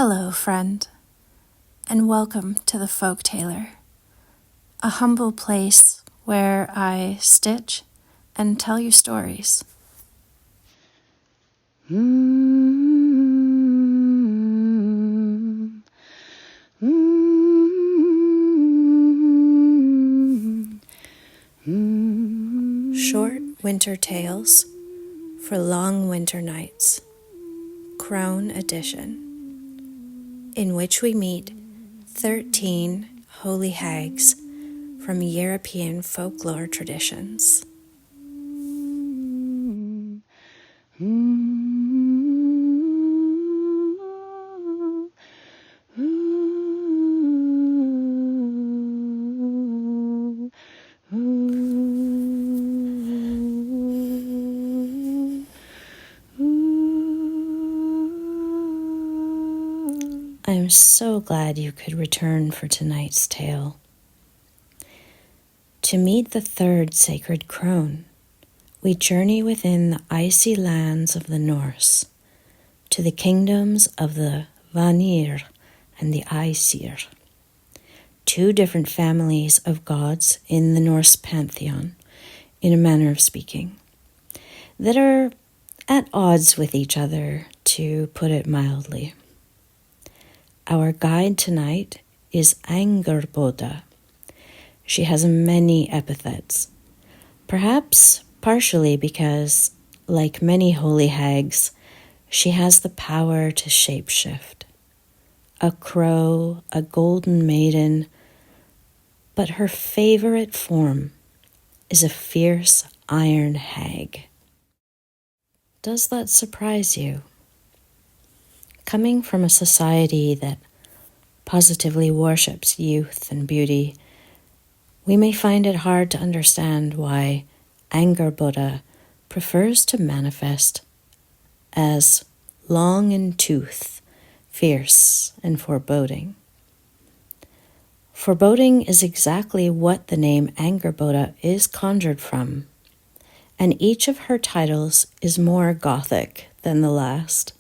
Hello, friend, and welcome to the Folktailer, a humble place where I stitch and tell you stories. Short winter tales for long winter nights, Crone edition, in which we meet 13 holy hags from European folklore traditions. I'm so glad you could return for tonight's tale. To meet the third sacred crone, we journey within the icy lands of the Norse, to the kingdoms of the Vanir and the Aesir, two different families of gods in the Norse pantheon, in a manner of speaking, that are at odds with each other, to put it mildly. Our guide tonight is Angrboda. She has many epithets, perhaps partially because, like many holy hags, she has the power to shapeshift. A crow, a golden maiden, but her favorite form is a fierce iron hag. Does that surprise you? Coming from a society that positively worships youth and beauty, we may find it hard to understand why Angrboda prefers to manifest as long in tooth, fierce and foreboding. Foreboding is exactly what the name Angrboda is conjured from, and each of her titles is more gothic than the last.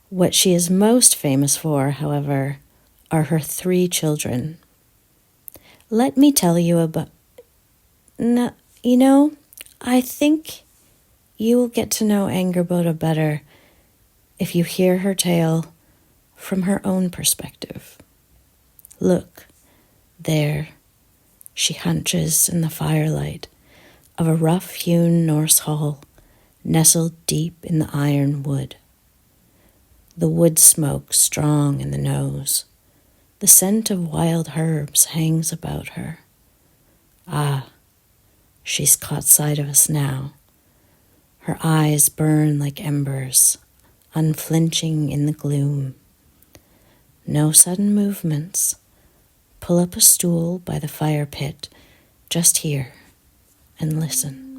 What she is most famous for, however, are her 3 children. Let me tell you about... I think you will get to know Angrboda better if you hear her tale from her own perspective. Look, there she hunches in the firelight of a rough-hewn Norse hall nestled deep in the iron wood. The wood smoke strong in the nose. The scent of wild herbs hangs about her. Ah, she's caught sight of us now. Her eyes burn like embers, unflinching in the gloom. No sudden movements. Pull up a stool by the fire pit, just here, and listen.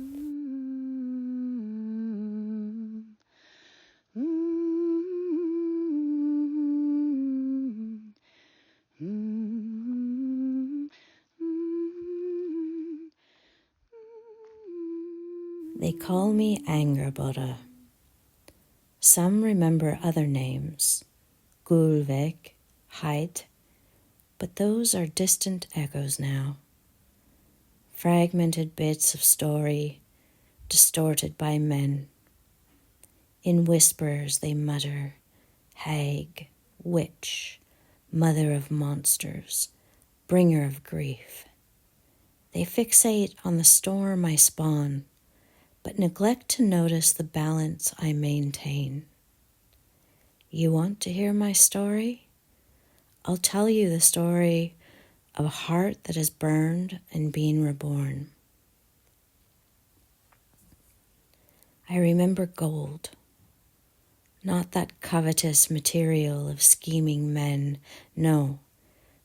They call me Angrboda. Some remember other names, Gulveg, Heid, but those are distant echoes now. Fragmented bits of story, distorted by men. In whispers they mutter, hag, witch, mother of monsters, bringer of grief. They fixate on the storm I spawn, but neglect to notice the balance I maintain. You want to hear my story? I'll tell you the story of a heart that is burned and being reborn. I remember gold, not that covetous material of scheming men, no,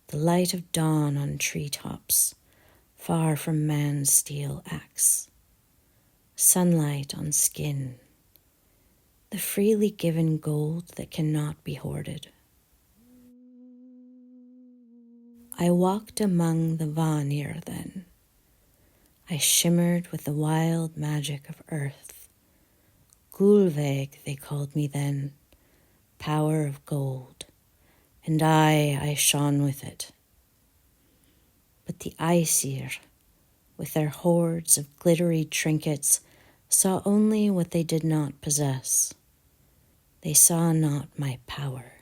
the light of dawn on treetops, far from man's steel axe. Sunlight on skin, the freely given gold that cannot be hoarded. I walked among the Vanir then. I shimmered with the wild magic of earth. Gulveg they called me then, power of gold, and I shone with it. But the Aesir, with their hoards of glittery trinkets, saw only what they did not possess. They saw not my power,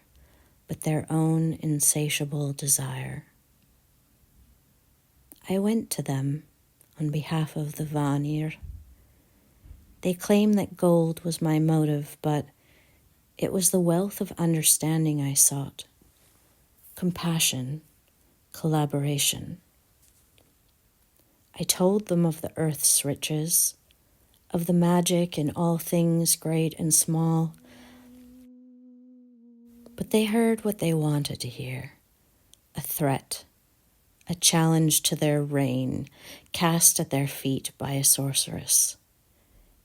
but their own insatiable desire. I went to them on behalf of the Vanir. They claim that gold was my motive, but it was the wealth of understanding I sought. Compassion, collaboration. I told them of the earth's riches, of the magic in all things great and small, but they heard what they wanted to hear, a threat, a challenge to their reign, cast at their feet by a sorceress.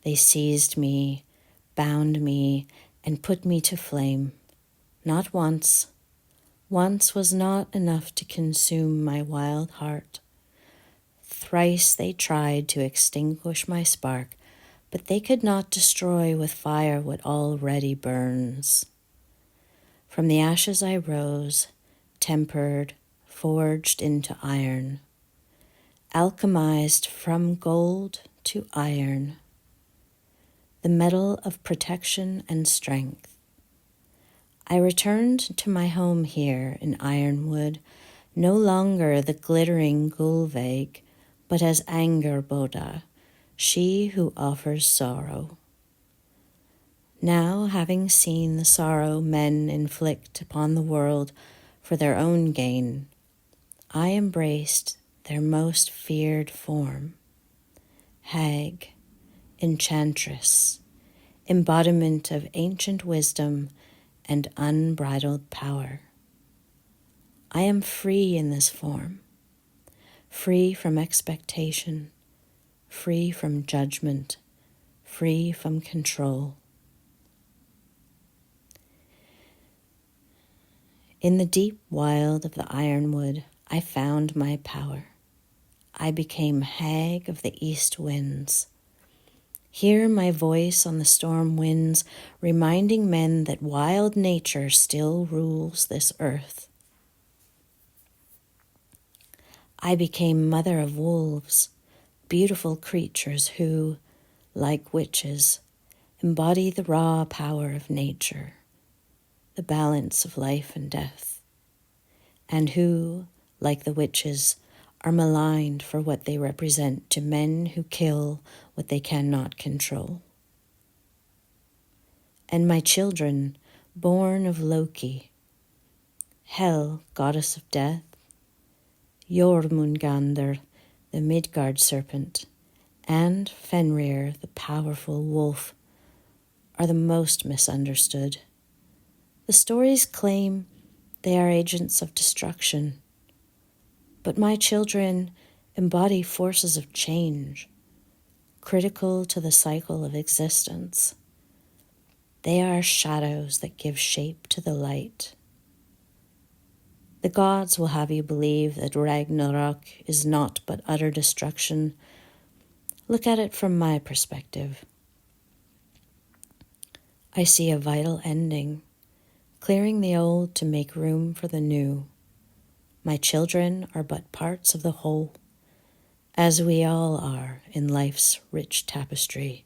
They seized me, bound me, and put me to flame. Not once. Once was not enough to consume my wild heart. Thrice they tried to extinguish my spark, but they could not destroy with fire what already burns. From the ashes I rose, tempered, forged into iron, alchemized from gold to iron, the metal of protection and strength. I returned to my home here in Ironwood, no longer the glittering Gulveig, but as Angrboda, she who offers sorrow. Now, having seen the sorrow men inflict upon the world for their own gain, I embraced their most feared form, hag, enchantress, embodiment of ancient wisdom and unbridled power. I am free in this form, free from expectation, free from judgment, free from control. In the deep wild of the Ironwood, I found my power. I became hag of the east winds. Hear my voice on the storm winds, reminding men that wild nature still rules this earth. I became mother of wolves, beautiful creatures who, like witches, embody the raw power of nature, the balance of life and death, and who, like the witches, are maligned for what they represent to men who kill what they cannot control. And my children, born of Loki, Hel, goddess of death, Jormungandr, the Midgard serpent, and Fenrir, the powerful wolf, are the most misunderstood. The stories claim they are agents of destruction, but my children embody forces of change, critical to the cycle of existence. They are shadows that give shape to the light. The gods will have you believe that Ragnarok is naught but utter destruction. Look at it from my perspective. I see a vital ending, clearing the old to make room for the new. My children are but parts of the whole, as we all are in life's rich tapestry.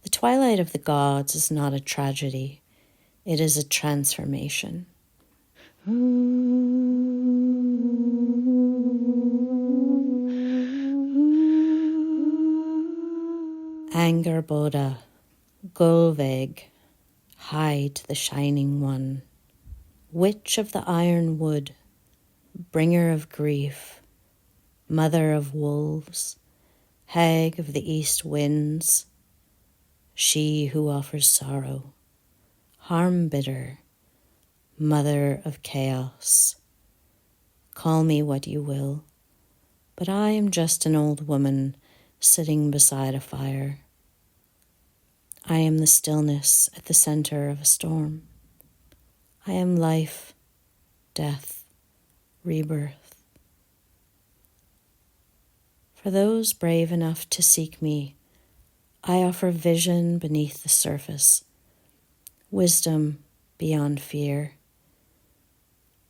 The twilight of the gods is not a tragedy, it is a transformation. Angrboda, Gulveig, hide the shining one, witch of the iron wood, bringer of grief, mother of wolves, hag of the east winds, she who offers sorrow, harm bitter, mother of chaos. Call me what you will, but I am just an old woman sitting beside a fire. I am the stillness at the center of a storm. I am life, death, rebirth. For those brave enough to seek me, I offer vision beneath the surface, wisdom beyond fear,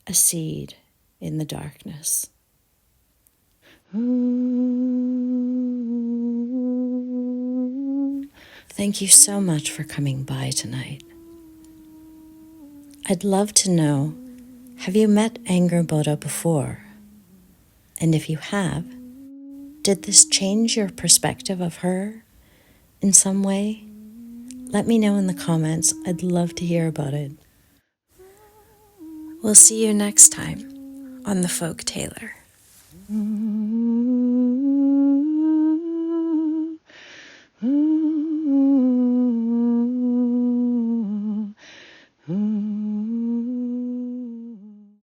a seed in the darkness. Thank you so much for coming by tonight. I'd love to know, have you met Angrboda before? And if you have, did this change your perspective of her in some way? Let me know in the comments. I'd love to hear about it. We'll see you next time on The Folk Tailor.